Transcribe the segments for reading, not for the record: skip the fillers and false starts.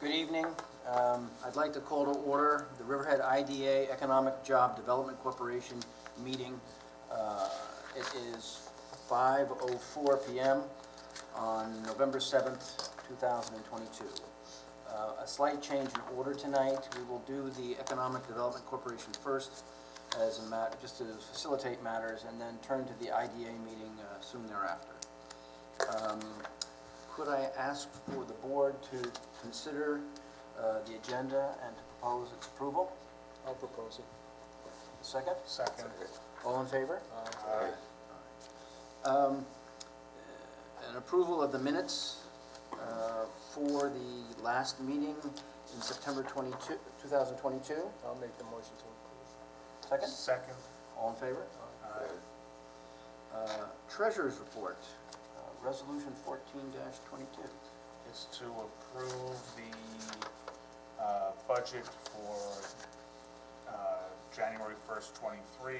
Good evening. I'd like to call to order the Riverhead IDA Economic Job Development Corporation meeting. It is 5:04 p.m. on November 7th, 2022. A slight change in order tonight. We will do the Economic Development Corporation first as a matter, just to facilitate matters, and then turn to the IDA meeting soon thereafter. Could I ask for the board to consider the agenda and to propose its approval? I'll propose it. Second? Second. All in favor? Aye. An approval of the minutes for the last meeting in September 2022. I'll make the motion to approve. Second? Second. All in favor? Treasurer's report, resolution 14-22. Is to approve the budget for January 1st, 23 to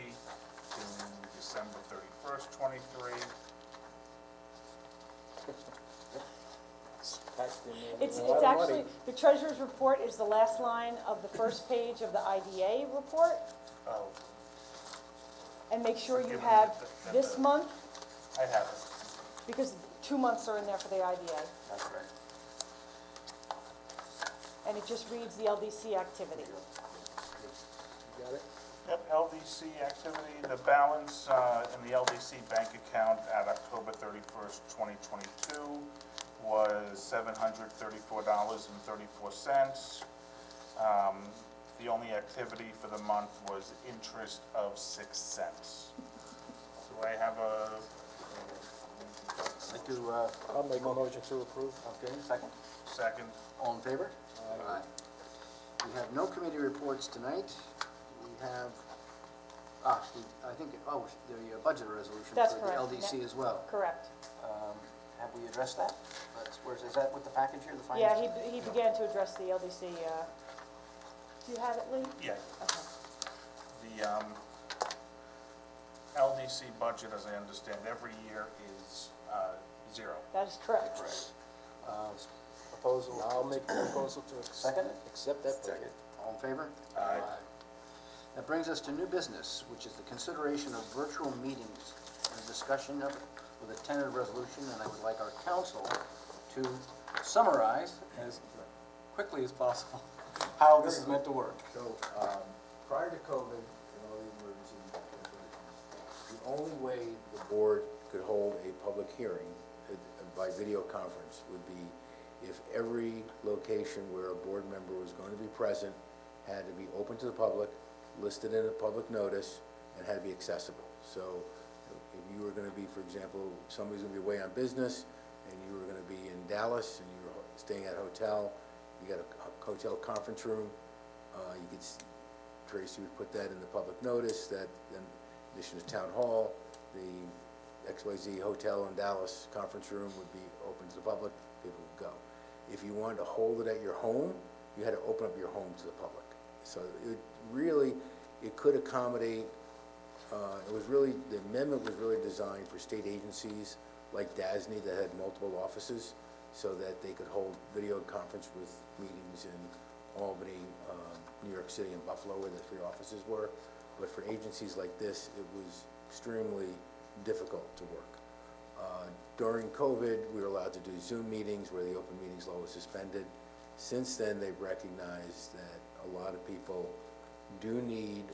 December 31st, 23. It's actually, the treasurer's report is the last line of the first page of the IDA report. Oh, And make sure you Given have that this month, I have it. because 2 months are in there for the IDA. That's right. And it just reads the LDC activity. You got it? Yep, LDC activity, the balance in the LDC bank account at October 31st, 2022 was $734.34. The only activity for the month was interest of 6 cents. Do I have a, Like to, I'll make a motion to approve. okay, second? second? All in favor? Aye. We have no committee reports tonight. We have, I think, the budget resolution That's for the correct. LDC as well. Correct. Have we addressed that? Is that with the package here, the Yeah, finance? he began to address the LDC. Do you have it, Lee? Yeah. Okay. The LDC budget, as I understand, every year is zero. That is correct. Correct. Proposal? I'll make the proposal to Second? accept that budget. All in favor? Aye. That brings us to new business, which is the consideration of virtual meetings and a discussion of it with a tentative resolution, and I would like our council to summarize as quickly as possible how this is meant to work. So, prior to COVID and all the emergency regulations, the only way the board could hold a public hearing by video conference would be if every location where a board member was going to be present had to be open to the public, listed in a public notice, and had to be accessible. So, if you were gonna be, for example, somebody's gonna be away on business, and you were gonna be in Dallas, and you were staying at a hotel, you got a hotel conference room, you could, Tracy would put that in the public notice, that in addition to town hall, the XYZ Hotel in Dallas conference room would be open to the public, people would go. If you wanted to hold it at your home, you had to open up your home to the public. So it could accommodate, the amendment was really designed for state agencies like DASNY that had multiple offices, so that they could hold video conference with meetings in Albany, New York City, and Buffalo, where the 3 offices were. But for agencies like this, it was extremely difficult to work. During COVID, we were allowed to do Zoom meetings where the open meetings law was suspended. Since then, they've recognized that a lot of people do need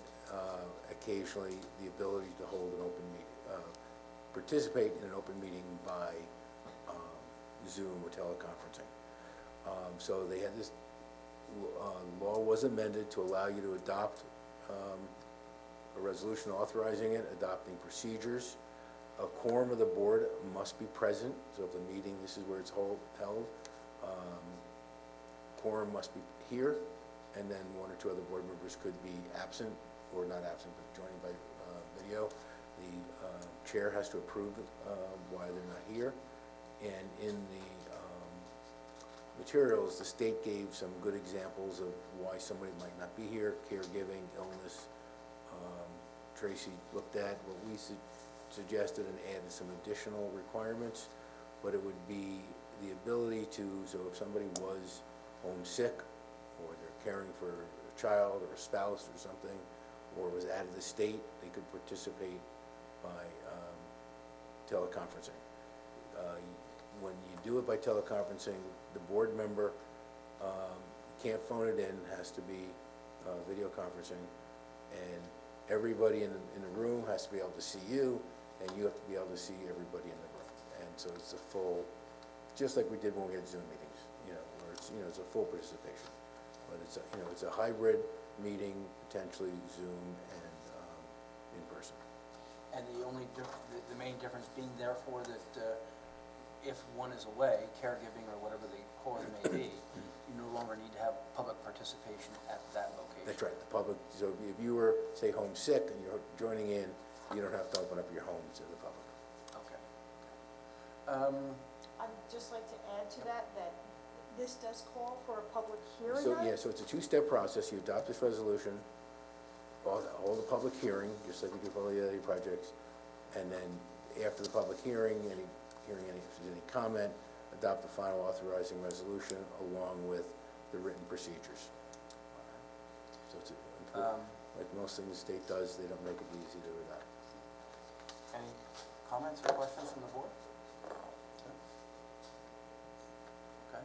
occasionally the ability to hold an open meeting, participate in an open meeting by Zoom or teleconferencing. So they had this, law was amended to allow you to adopt a resolution authorizing it, adopting procedures. A quorum of the board must be present, so if the meeting, this is where it's held, quorum must be here, and then 1 or 2 other board members could be absent, or not absent, but joining by video. The chair has to approve why they're not here, and in the materials, the state gave some good examples of why somebody might not be here: caregiving, illness. Tracy looked at what we suggested and added some additional requirements, but it would be the ability to, so if somebody was homesick, or they're caring for a child or a spouse or something, or was out of the state, they could participate by teleconferencing. When you do it by teleconferencing, the board member can't phone it in, has to be video conferencing, and everybody in the room has to be able to see you, and you have to be able to see everybody in the room. And so it's a full, just like we did when we had Zoom meetings, where it's, it's a full participation. But it's it's a hybrid meeting, potentially Zoom and in person. And the main difference being therefore that if one is away, caregiving or whatever the cause may be, you no longer need to have public participation at that location. That's right, the public, so if you were, say, homesick and you're joining in, you don't have to open up your home to the public. Okay. I'd just like to add to that, that this does call for a public hearing So, on it. so it's a two-step process. You adopt this resolution, hold a public hearing, just like we do for all the other projects, and then after the public hearing, if there's any comment, adopt the final authorizing resolution along with the written procedures. So it's like most things the state does, they don't make it easy to adopt. Any comments or questions from the board? Okay.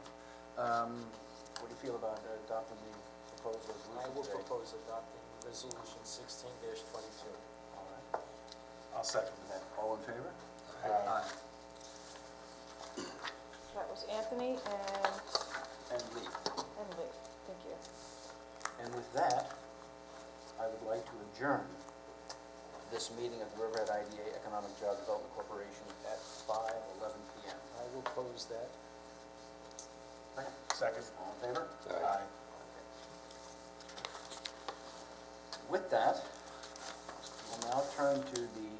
What do you feel about adopting the proposed resolution I will today? propose adopting Resolution 16-22. All right. I'll second Okay. All in favor? Aye. That was Anthony And Lee. and Lee. Thank you. And with that, I would like to adjourn this meeting of the Riverhead IDA Economic Job Development Corporation at 5:11 p.m. I will pose that. Second. All in favor? Aye. With that, we'll now turn to the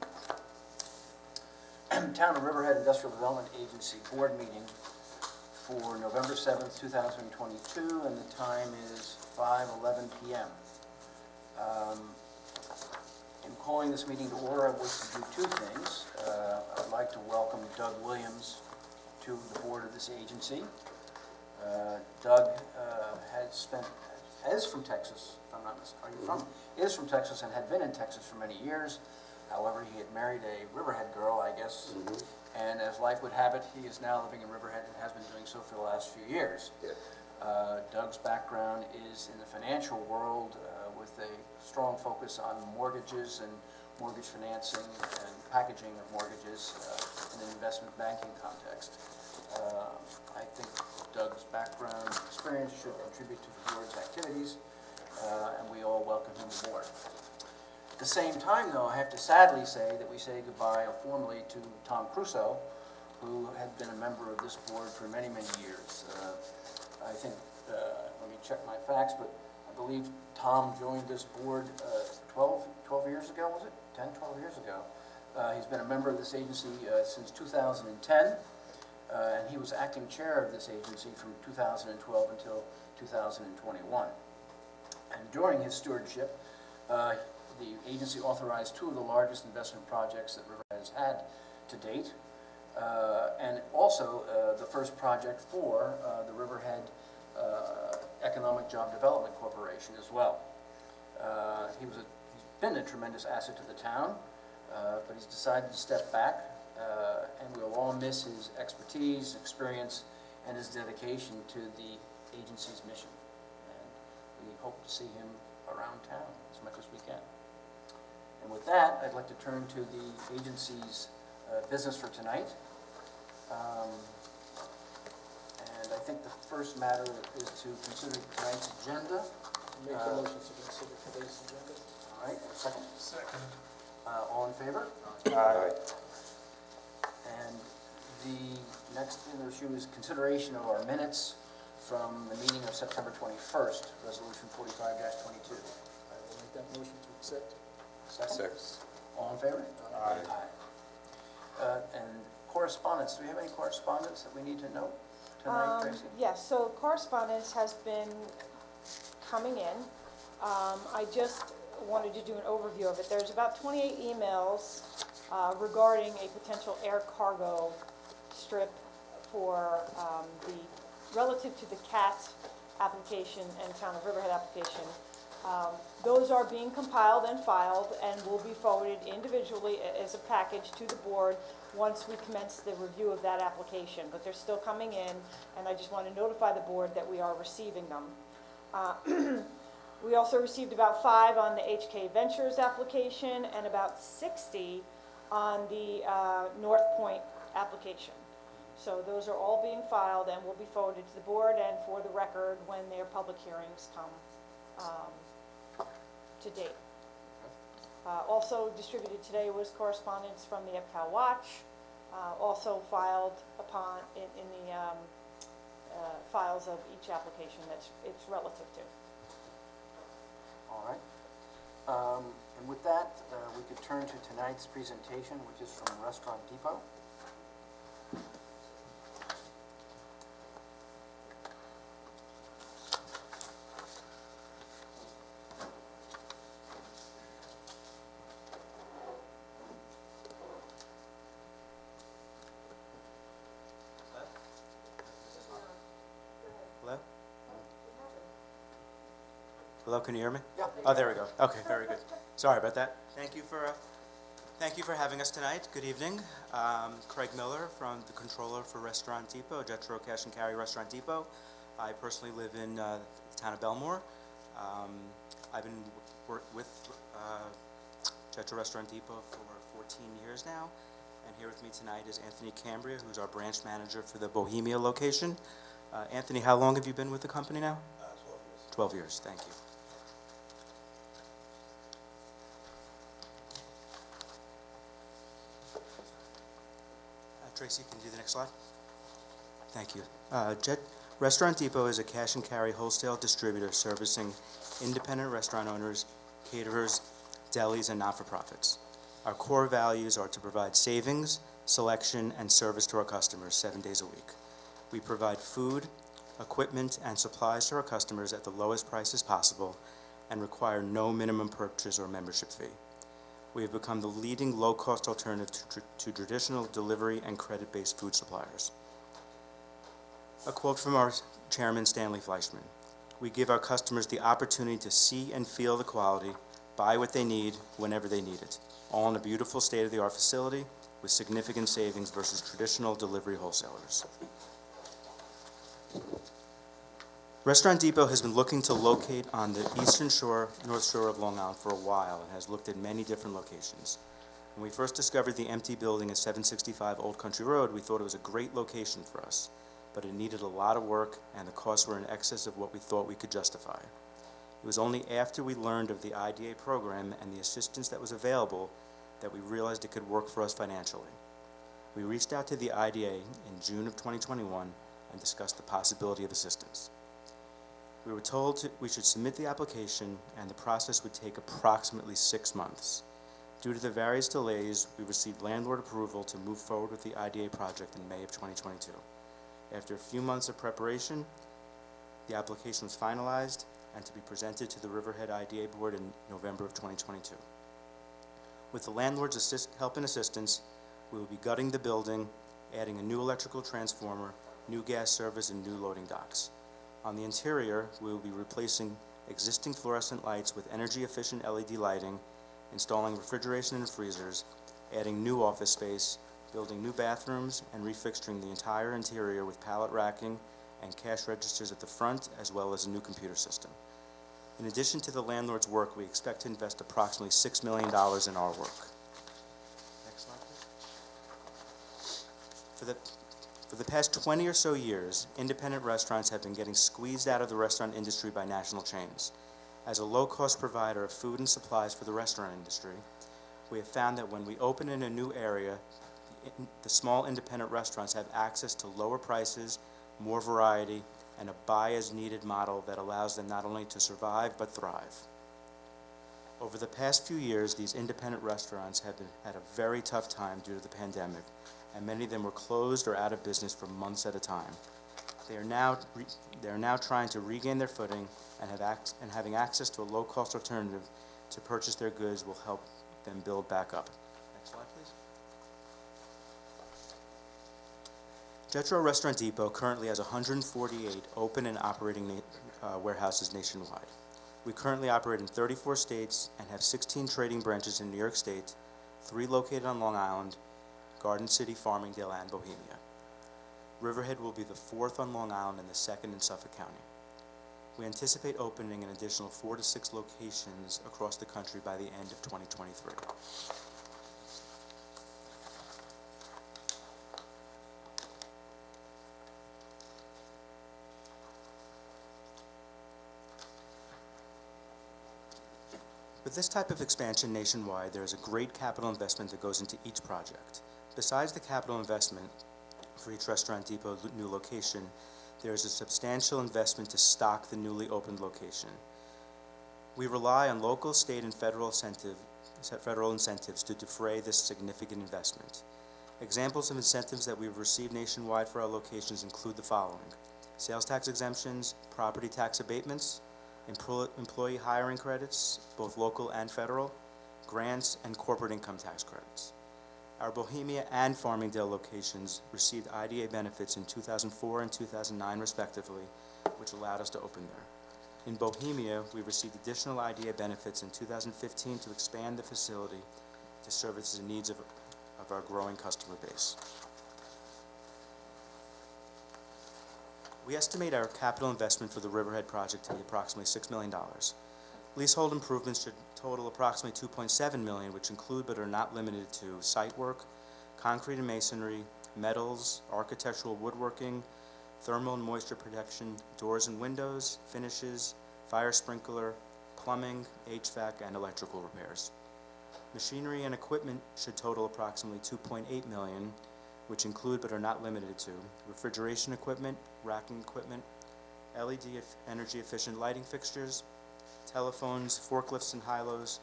Town of Riverhead Industrial Development Agency Board meeting for November 7th, 2022, and the time is 5:11 p.m. In calling this meeting to order, I wish to do two things. I'd like to welcome Doug Williams to the board of this agency. Doug is from Texas, if I'm not mistaken. Are you from? Is from Texas and had been in Texas for many years. However, he had married a Riverhead girl, I guess. And as life would have it, he is now living in Riverhead and has been doing so for the last few years. Doug's background is in the financial world with a strong focus on mortgages and mortgage financing and packaging of mortgages in an investment banking context. I think Doug's background and experience should contribute to the board's activities, and we all welcome him aboard. At the same time, though, I have to sadly say that we say goodbye formally to Tom Crusoe, who had been a member of this board for many, many years. I think, let me check my facts, but I believe Tom joined this board 12 years ago, was it? 10, 12 years ago. He's been a member of this agency since 2010, and he was acting chair of this agency from 2012 until 2021. And during his stewardship, the agency authorized two of the largest investment projects that Riverhead has had to date, and also the first project for the Riverhead Economic Job Development Corporation as well. He's been a tremendous asset to the town, but he's decided to step back, and we'll all miss his expertise, experience, and his dedication to the agency's mission. And we hope to see him around town as much as we can. And with that, I'd like to turn to the agency's business for tonight. And I think the first matter is to consider tonight's agenda. Make a motion to consider today's agenda. All right, second? Second. All in favor? Aye. And the next issue is consideration of our minutes from the meeting of September 21st, Resolution 45-22. I will make that motion to accept. Second? All in favor? Aye. And correspondence, do we have any correspondence that we need to note tonight, Tracy? Yes, so correspondence has been coming in. I just wanted to do an overview of it. There's about 28 emails regarding a potential air cargo strip for relative to the CAT application and Town of Riverhead application. Those are being compiled and filed and will be forwarded individually as a package to the board once we commence the review of that application. But they're still coming in, and I just want to notify the board that we are receiving them. We also received about 5 on the HK Ventures application and about 60 on the North Point application. So those are all being filed and will be forwarded to the board and for the record when their public hearings come to date. Also distributed today was correspondence from the EPCOW Watch, also filed upon in the files of each application that it's relative to. All right. And with that, we could turn to tonight's presentation, which is from Restaurant Depot. Hello? Hello, can you hear me? Yeah. Oh, there we go. Okay, very good. Sorry about that. Thank you for having us tonight. Good evening. Craig Miller from the Controller for Restaurant Depot, Jetro Cash and Carry Restaurant Depot. I personally live in the town of Belmore. I've been with Jetro Restaurant Depot for 14 years now. And here with me tonight is Anthony Cambria, who's our branch manager for the Bohemia location. Anthony, how long have you been with the company now? 12 years. 12 years, thank you. Tracy, can you do the next slide? Thank you. Restaurant Depot is a cash and carry wholesale distributor servicing independent restaurant owners, caterers, delis, and not-for-profits. Our core values are to provide savings, selection, and service to our customers 7 days a week. We provide food, equipment, and supplies to our customers at the lowest prices possible and require no minimum purchase or membership fee. We have become the leading low-cost alternative to traditional delivery and credit-based food suppliers. A quote from our chairman, Stanley Fleischman: "We give our customers the opportunity to see and feel the quality, buy what they need whenever they need it, all in a beautiful state-of-the-art facility with significant savings versus traditional delivery wholesalers." Restaurant Depot has been looking to locate on the eastern shore, north shore of Long Island for a while and has looked at many different locations. When we first discovered the empty building at 765 Old Country Road, we thought it was a great location for us, but it needed a lot of work and the costs were in excess of what we thought we could justify. It was only after we learned of the IDA program and the assistance that was available that we realized it could work for us financially. We reached out to the IDA in June of 2021 and discussed the possibility of assistance. We were told we should submit the application and the process would take approximately 6 months. Due to the various delays, we received landlord approval to move forward with the IDA project in May of 2022. After a few months of preparation, the application was finalized and to be presented to the Riverhead IDA board in November of 2022. With the landlord's help and assistance, we will be gutting the building, adding a new electrical transformer, new gas service, and new loading docks. On the interior, we will be replacing existing fluorescent lights with energy-efficient LED lighting, installing refrigeration and freezers, adding new office space, building new bathrooms, and refixturing the entire interior with pallet racking and cash registers at the front, as well as a new computer system. In addition to the landlord's work, we expect to invest approximately $6 million in our work. Next slide, please. For the past 20 or so years, independent restaurants have been getting squeezed out of the restaurant industry by national chains. As a low-cost provider of food and supplies for the restaurant industry, we have found that when we open in a new area, the small independent restaurants have access to lower prices, more variety, and a buy-as-needed model that allows them not only to survive but thrive. Over the past few years, these independent restaurants have had a very tough time due to the pandemic, and many of them were closed or out of business for months at a time. They are now trying to regain their footing, and having access to a low-cost alternative to purchase their goods will help them build back up. Next slide, please. Jetro Restaurant Depot currently has 148 open and operating warehouses nationwide. We currently operate in 34 states and have 16 trading branches in New York State, 3 located on Long Island, Garden City, Farmingdale, and Bohemia. Riverhead will be the 4th on Long Island and the 2nd in Suffolk County. We anticipate opening an additional 4 to 6 locations across the country by the end of 2023. With this type of expansion nationwide, there is a great capital investment that goes into each project. Besides the capital investment for each Restaurant Depot new location, there is a substantial investment to stock the newly opened location. We rely on local, state, and federal incentives to defray this significant investment. Examples of incentives that we've received nationwide for our locations include the following: sales tax exemptions, property tax abatements, employee hiring credits, both local and federal, grants, and corporate income tax credits. Our Bohemia and Farmingdale locations received IDA benefits in 2004 and 2009 respectively, which allowed us to open there. In Bohemia, we received additional IDA benefits in 2015 to expand the facility to service the needs of our growing customer base. We estimate our capital investment for the Riverhead project to be approximately $6 million. Leasehold improvements should total approximately $2.7 million, which include but are not limited to site work, concrete and masonry, metals, architectural woodworking, thermal and moisture protection, doors and windows, finishes, fire sprinkler, plumbing, HVAC, and electrical repairs. Machinery and equipment should total approximately $2.8 million, which include but are not limited to refrigeration equipment, racking equipment, LED energy-efficient lighting fixtures, telephones, forklifts and high-lows,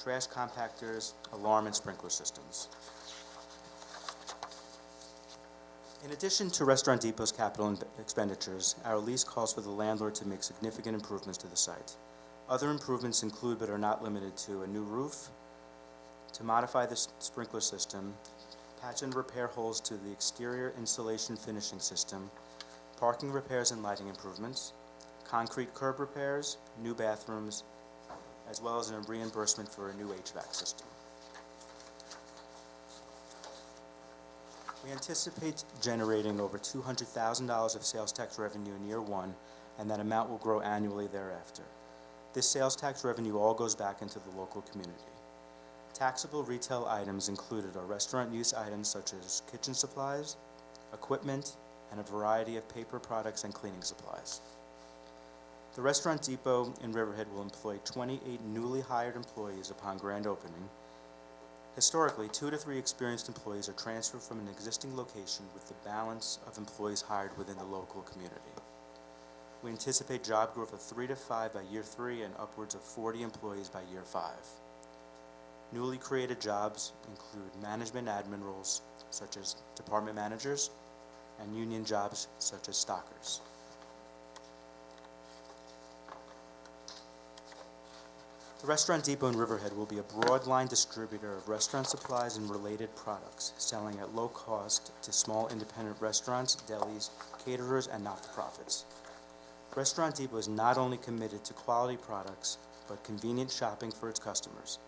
trash compactors, alarm and sprinkler systems. In addition to Restaurant Depot's capital expenditures, our lease calls for the landlord to make significant improvements to the site. Other improvements include but are not limited to a new roof, to modify the sprinkler system, patch and repair holes to the exterior insulation finishing system, parking repairs and lighting improvements, concrete curb repairs, new bathrooms, as well as a reimbursement for a new HVAC system. We anticipate generating over $200,000 of sales tax revenue in year 1, and that amount will grow annually thereafter. This sales tax revenue all goes back into the local community. Taxable retail items included are restaurant use items such as kitchen supplies, equipment, and a variety of paper products and cleaning supplies. The Restaurant Depot in Riverhead will employ 28 newly hired employees upon grand opening. Historically, 2 to 3 experienced employees are transferred from an existing location with the balance of employees hired within the local community. We anticipate job growth of 3 to 5 by year 3 and upwards of 40 employees by year 5. Newly created jobs include management admin roles, such as department managers, and union jobs, such as stockers. The Restaurant Depot in Riverhead will be a broad-line distributor of restaurant supplies and related products, selling at low cost to small independent restaurants, delis, caterers, and not-for-profits. Restaurant Depot is not only committed to quality products, but convenient shopping for its customers.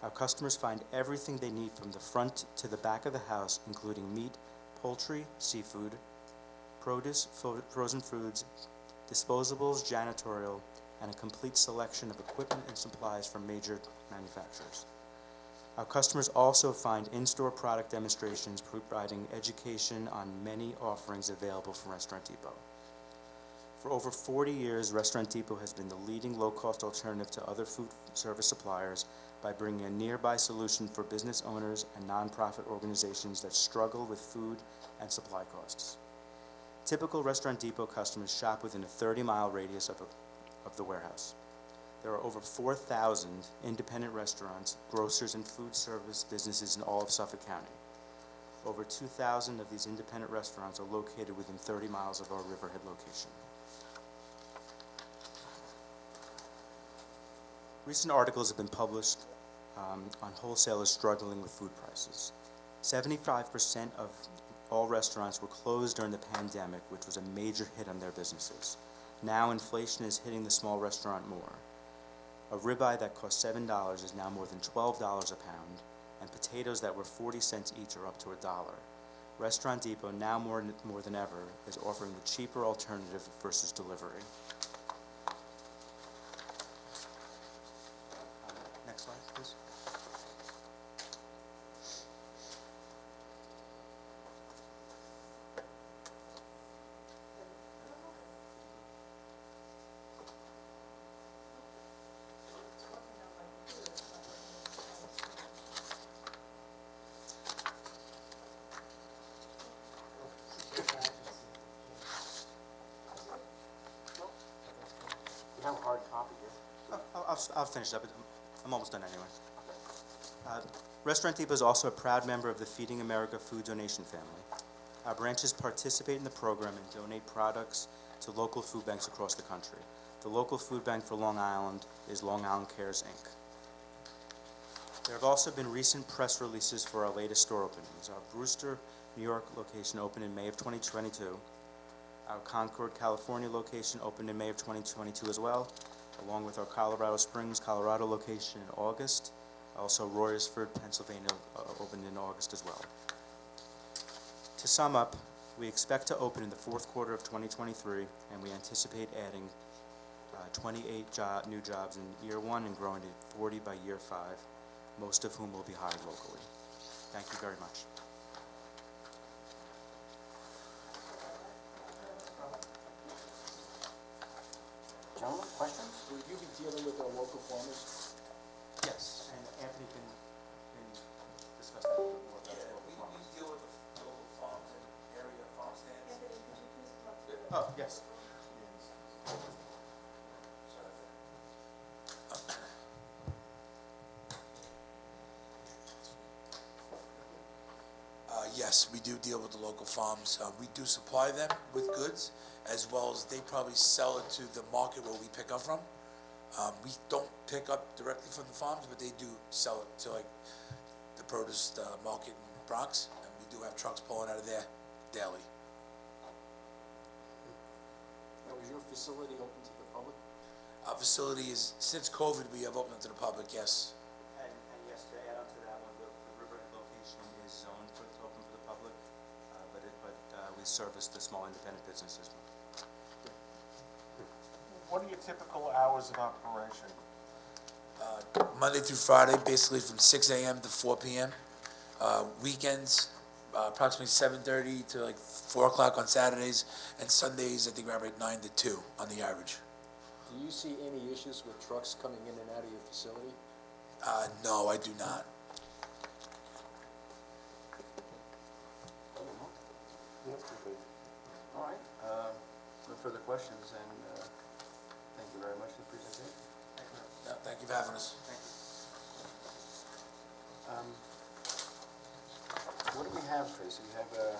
Our customers find everything they need from the front to the back of the house, including meat, poultry, seafood, produce, frozen foods, disposables, janitorial, and a complete selection of equipment and supplies from major manufacturers. Our customers also find in-store product demonstrations providing education on many offerings available from Restaurant Depot. For over 40 years, Restaurant Depot has been the leading low-cost alternative to other food service suppliers by bringing a nearby solution for business owners and nonprofit organizations that struggle with food and supply costs. Typical Restaurant Depot customers shop within a 30-mile radius of the warehouse. There are over 4,000 independent restaurants, grocers, and food service businesses in all of Suffolk County. Over 2,000 of these independent restaurants are located within 30 miles of our Riverhead location. Recent articles have been published on wholesalers struggling with food prices. 75% of all restaurants were closed during the pandemic, which was a major hit on their businesses. Now inflation is hitting the small restaurant more. A ribeye that cost $7 is now more than $12 a pound, and potatoes that were 40 cents each are up to $1. Restaurant Depot, now more than ever, is offering the cheaper alternative versus delivery. Next slide, please. You have a hard copy here. I'll finish up. I'm almost done anyway. Restaurant Depot is also a proud member of the Feeding America food donation family. Our branches participate in the program and donate products to local food banks across the country. The local food bank for Long Island is Long Island Cares, Inc. There have also been recent press releases for our latest store openings. Our Brewster, New York location opened in May of 2022. Our Concord, California location opened in May of 2022 as well, along with our Colorado Springs, Colorado location in August. Also, Royersford, Pennsylvania opened in August as well. To sum up, we expect to open in the fourth quarter of 2023, and we anticipate adding 28 new jobs in year one and growing to 40 by year 5, most of whom will be hired locally. Thank you very much. Gentlemen, questions? Will you be dealing with our local farmers? Yes, and Anthony can discuss that a little more. We deal with the local farms and area farm stands. Oh, yes. Yes, we do deal with the local farms. We do supply them with goods, as well as they probably sell it to the market where we pick up from. We don't pick up directly from the farms, but they do sell it to like the produce market in Bronx, and we do have trucks pulling out of there daily. Now, is your facility open to the public? Our facility is, since COVID, we have opened to the public, yes. And yes, to add on to that one, the Riverhead location is zoned open for the public, but we service the small independent businesses. What are your typical hours of operation? Monday through Friday, basically from 6 a.m. to 4 p.m. Weekends, approximately 7:30 to like 4 o'clock on Saturdays, and Sundays, I think around 9 to 2 on the average. Do you see any issues with trucks coming in and out of your facility? No, I do not. All right, no further questions, and thank you very much for the presentation. No, thank you for having us. What do we have, Tracy? We have a,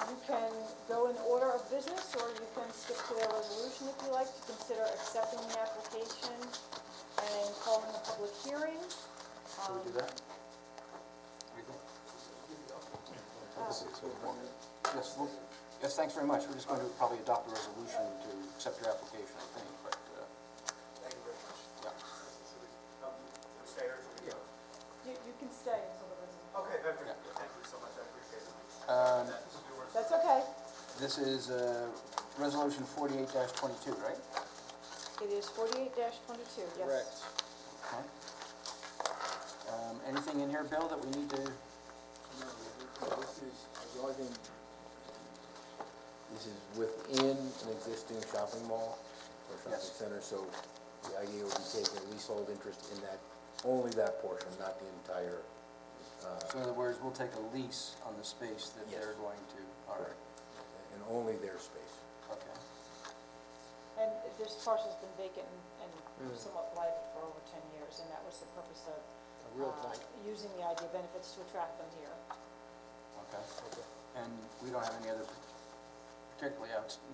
You can go in order of business, or you can skip to their resolution if you like, to consider accepting the application and calling a public hearing. should we do that? What do you think? Yes, yes, thanks very much. We're just going to probably adopt a resolution to accept your application, I think, but, Thank you very much. yeah. You can stay until the resolution. Okay, very good. Yeah. Thank you so much, I appreciate it. That's okay. This is Resolution 48-22, right? It is 48-22, yes. Correct. Okay. Anything in here, Bill, that we need to, This is regarding, this is within an existing shopping mall or shopping Yes. center, so the idea would be taking a leasehold interest in that, only that portion, not the entire, so in other words, we'll take a lease on the space that Yes. they're going to, all right, and only their space. okay. And this parcel's been vacant and somewhat blighted for over 10 years, and that was the purpose of A real blight. using the idea benefits to attract them here. Okay. Okay. And we don't have any other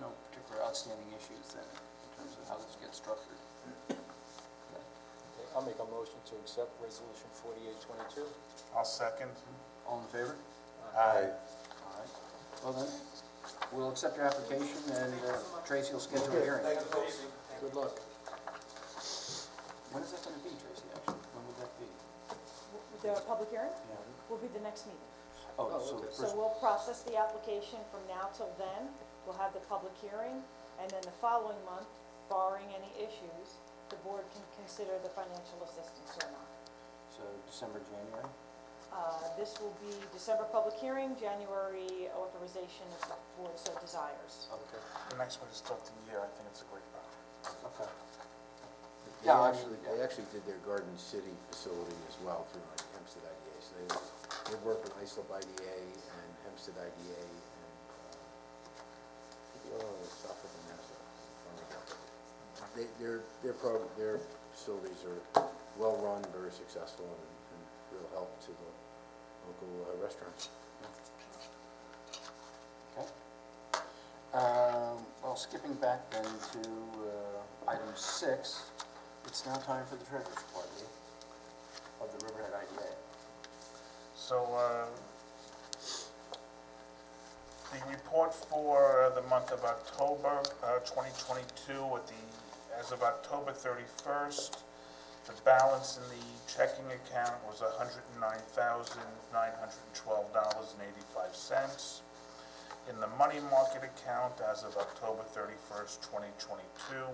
no particular outstanding issues then, in terms of how this gets structured? Okay. Okay, I'll make a motion to accept resolution 48-22. I'll second. All in favor? Aye. All right. Well then, we'll accept your application and Tracy will schedule a hearing. Good luck. When is that gonna be, Tracy, actually? When would that be? The public hearing Yeah. will be the next meeting. Oh, Oh, so okay. the So first, we'll process the application from now till then. We'll have the public hearing, and then the following month, barring any issues, the board can consider the financial assistance or not. so December, January? This will be December public hearing, January authorization if the board so desires. Okay. A nice way to start the year, I think it's a great project. Okay. They Yeah, they actually did their Garden City facility as well through Hempstead IDA. So they work with Islip IDA and Hempstead IDA and, Suffolk and Nassau. Their facilities are well-run, very successful, and real help to the local restaurants. Okay. Well, skipping back then to item 6, it's now time for the treasurer's report of the Riverhead IDA. So, the report for the month of October 2022, as of October 31st, the balance in the checking account was $109,912.85. In the money market account, as of October 31st, 2022,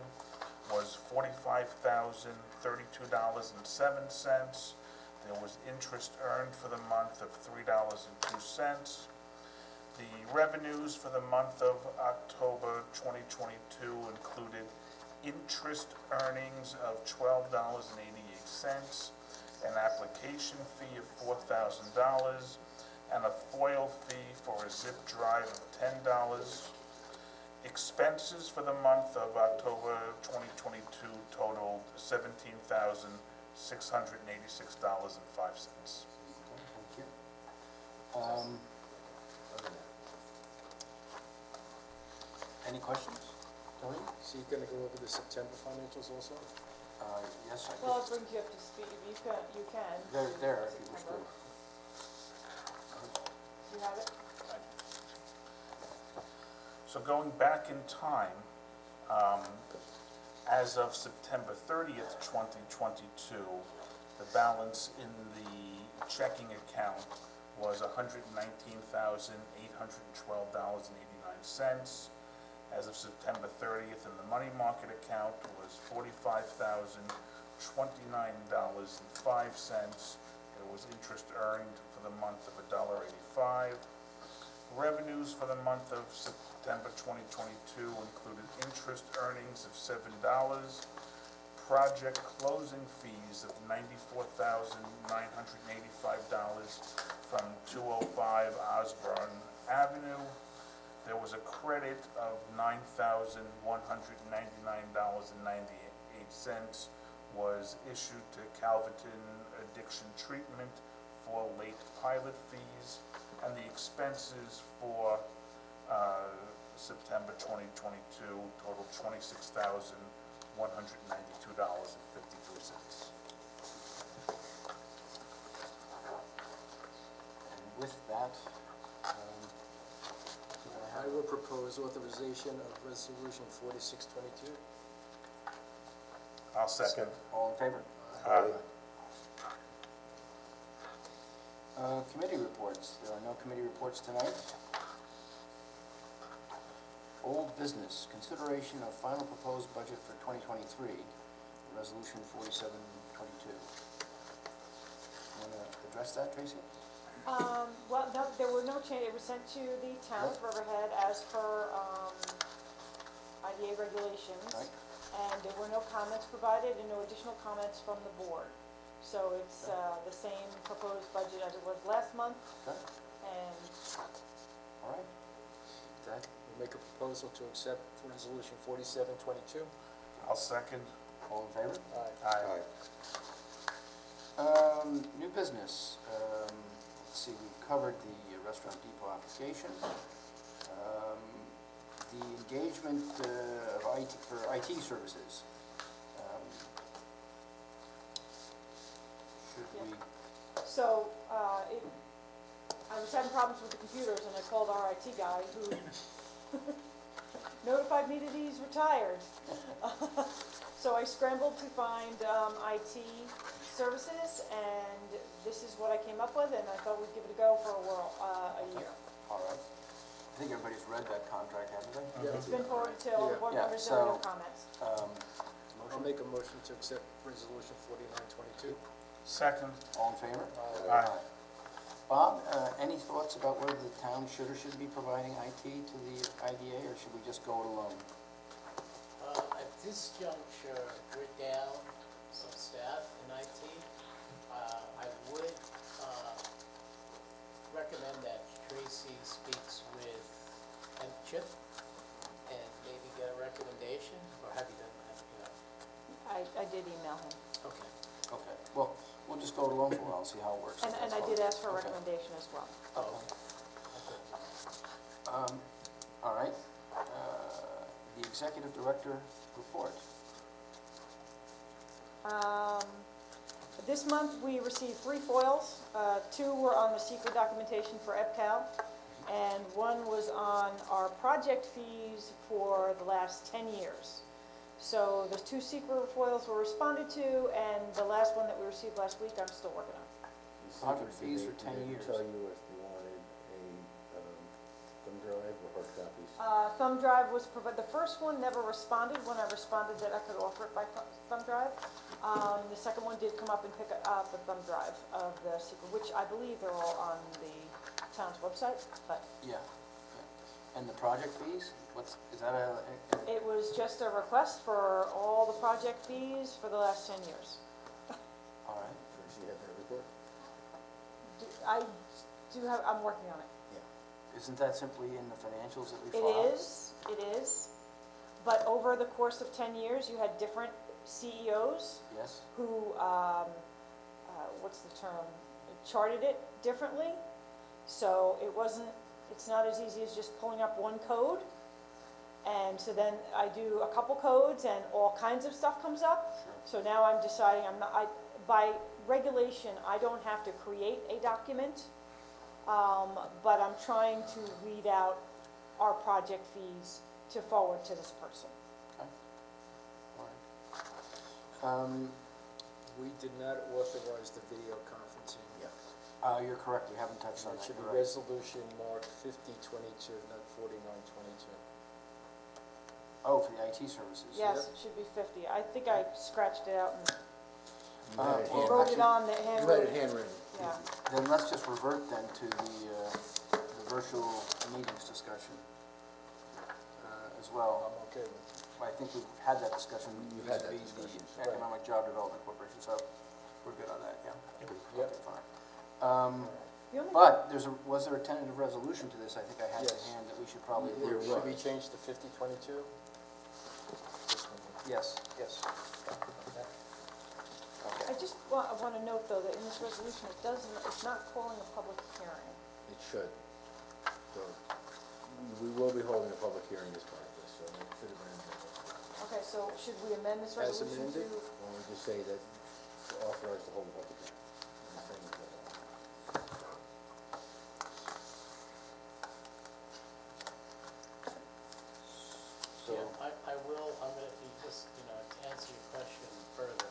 was $45,032.07. There was interest earned for the month of $3.02. The revenues for the month of October 2022 included interest earnings of $12.88, an application fee of $4,000, and a FOIL fee for a zip drive of $10. Expenses for the month of October 2022 totaled $17,686.05. Thank you. Any questions? Tony? So you're gonna go over the September financials also? Yes, I Well, did. it brings you up to speed, you can. They're there if you wish to. You have it? So going back in time, as of September 30th, 2022, the balance in the checking account was $119,812.89. As of September 30th, in the money market account was $45,029.05. There was interest earned for the month of $1.85. Revenues for the month of September 2022 included interest earnings of $7, project closing fees of $94,985 from 205 Osborne Avenue. There was a credit of $9,199.98 was issued to Calverton Addiction Treatment for late pilot fees, and the expenses for September 2022 totaled $26,192.53. And with that, do I I have will propose authorization of resolution 4622. I'll second. all in favor? Aye. Committee reports. There are no committee reports tonight. Old business, consideration of final proposed budget for 2023, resolution 4722. Want to address that, Tracy? Well, no, there were no changes, it was sent to the town of Riverhead as per, IDA regulations. Right. And there were no comments provided and no additional comments from the board. So it's, the same proposed budget as it was last month, Okay, and all right. That, We'll make a proposal to accept resolution 4722. I'll second. all in favor? Aye. New business, let's see, we've covered the Restaurant Depot application. The engagement of IT, for IT services. Should we, so, I was having problems with the computers, and I called our IT guy, who notified me that he's retired. So I scrambled to find IT services, and this is what I came up with, and I thought we'd give it a go for a year. All right. I think everybody's read that contract, haven't they? It's been forwarded to all the board Yeah, members, there were no so- comments. I'll make a motion to accept resolution 4922. Second. All in favor? Aye. Bob, any thoughts about whether the town should or shouldn't be providing IT to the IDA, or should we just go it alone? At this juncture, we're down some staff in IT. I would recommend that Tracy speaks with Chip and maybe get a recommendation, or have you done that? I did email him, Okay. Okay, well, we'll just go it alone for a while, see how it works. and That's I fine. did ask for a Okay. recommendation as well. Oh, All right, the executive director report. This month, we received 3 foils. 2 were on the secret documentation for EPCAL, and 1 was on our project fees for the last 10 years. So the 2 secret foils were responded to, and the last one that we received last week, I'm still working on. Project fees for 10 Did years. they tell you if you wanted a thumb drive or hard copies? Thumb drive was provided, the first one never responded when I responded that I could offer it by thumb drive. The second one did come up and pick up the thumb drive of the secret, which I believe they're all on the town's website, but Yeah. And the project fees, is that it was just a request for all the project fees for the last 10 years. all right, Tracy had that report? I do have, I'm working on it. isn't that simply in the financials that we It file? it is, but over the course of 10 years, you had different CEOs Yes, who, what's the term, charted it differently. So it's not as easy as just pulling up one code. And so then I do a couple codes and all kinds of stuff comes up. sure. So now I'm deciding, by regulation, I don't have to create a document, but I'm trying to weed out our project fees to forward to this person. All right. We did not authorize the video conferencing. You're correct, we haven't touched on It that, should be you're right. resolution marked 5022, not 4922. Oh, for the IT services. Yes, it should be 50. I think I scratched it out and You had it Well, handwritten. wrote it on the You had it handwritten. handwritten. Yeah. Then let's just revert then to the virtual meetings discussion as well. I'm okay with I think we've had that discussion You've had that vis-a-vis discussion, the right. Economic Job Development Corporation, so we're good on that, yeah? Yep. Okay, fine. The only But was there a tentative resolution to this? I think I had to Yes. hand that we should probably. There it. Should we was. change to 5022? This one. Yes, yes. Okay. I just want to note, though, that in this resolution, it's not calling a public hearing. It should. So, we will be holding a public hearing as part of this, so it should have been in there. Okay, so should we amend this As resolution to? amended? Why don't we just say that to authorize the whole public hearing? And the same as that. So, yeah, I will, I'm gonna, just, to answer your question further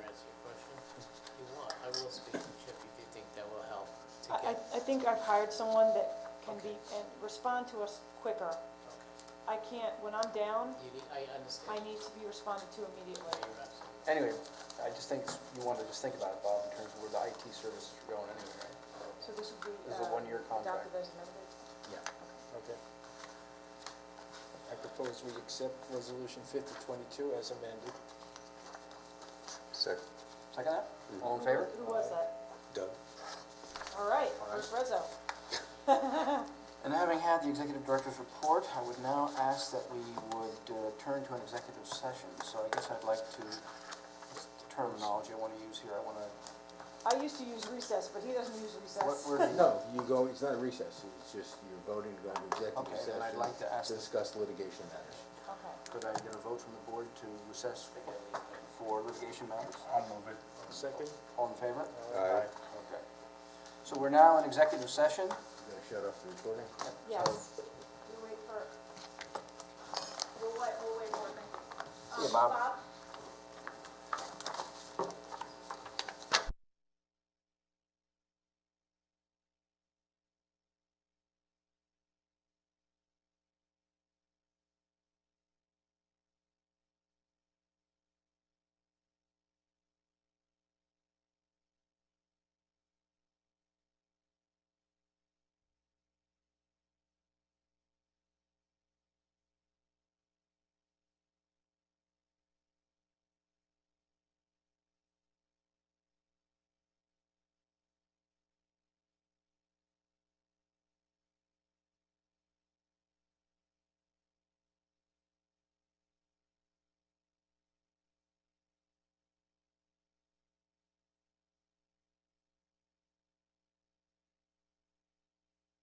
answer your question, if you want, I will speak to Chip if you think that will help to get. I think I've hired someone that can be, and respond to us quicker. Okay. I can't, when I'm down, I I understand. need to be responded to immediately. You're absolutely. anyway, I just think you want to just think about it, Bob, in terms of where the IT services are going anyway, right? So this would be. This is a one-year contract. Adopted as amended. Okay. I propose we accept resolution 5022 as amended. Second. Second that? All in favor? Who was that? Doug? All right, first Rezo. And having had the executive director's report, I would now ask that we would turn to an executive session. So I guess I'd like to, what's the terminology I want to use here? I want to, I used to use recess, but he doesn't use recess. where do you? No, you go, it's not a recess, it's just you're voting to go into executive Okay, session. then I'd like to ask- discuss litigation matters. Okay. Could I get a vote from the board to recess for litigation matters? I'll move it. Second? All in favor? Aye. Okay. So we're now in executive session. You gonna shut off the recording? Yes. We wait for, we'll wait more. See you, Bob. Bob?